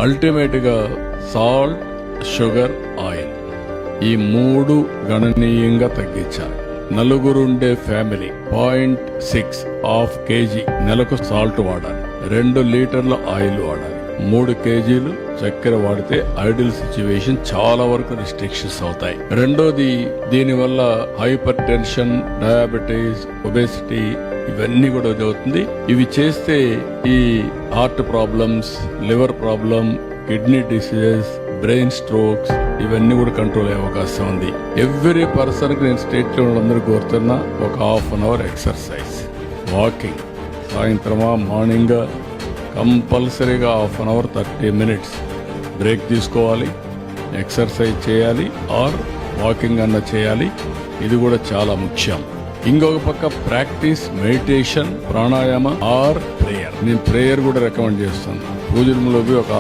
Ultimate గా salt, sugar, oil ఈ 3 గణనీయంగా తగ్గించాలి. నలుగురుండే ఫ్యామిలీ 0.6 kg నెలకు సాల్ట్ వాడాలి. 2 లీటర్ల ఆయిల్ వాడాలి. 3 kgలు చక్కెర వాడితే ఐడియల్ సిచ్యువేషన్ చాలా వరకు రిస్ట్రిక్షన్స్ అవుతాయి. రెండోది, దీనివల్ల హైపర్ టెన్షన్, డయాబెటీస్, ఒబేసిటీ ఇవన్నీ కూడా అవుతుంది. ఇవి చేస్తే ఈ heart problems, liver problem, kidney diseases, brain strokes ఇవన్నీ కూడా కంట్రోల్ అయ్యే అవకాశం ఉంది. ఎవ్రీ పర్సన్ కి నేను స్టేట్ లో అందరూ కోరుతున్నా ఒక ½ an hour ఎక్సర్సైజ్, వాకింగ్, సాయంత్రమా మార్నింగ్ కంపల్సరీగా ½ an hour 30 minutes బ్రేక్ తీసుకోవాలి, ఎక్సర్సైజ్ చేయాలి ఆర్ వాకింగ్ అన్న చేయాలి. ఇది కూడా చాలా ముఖ్యం. ఇంకొక పక్క practice meditation, pranayama or prayer. నేను ప్రేయర్ కూడా రికమెండ్ చేస్తాను. పూజలో ఒక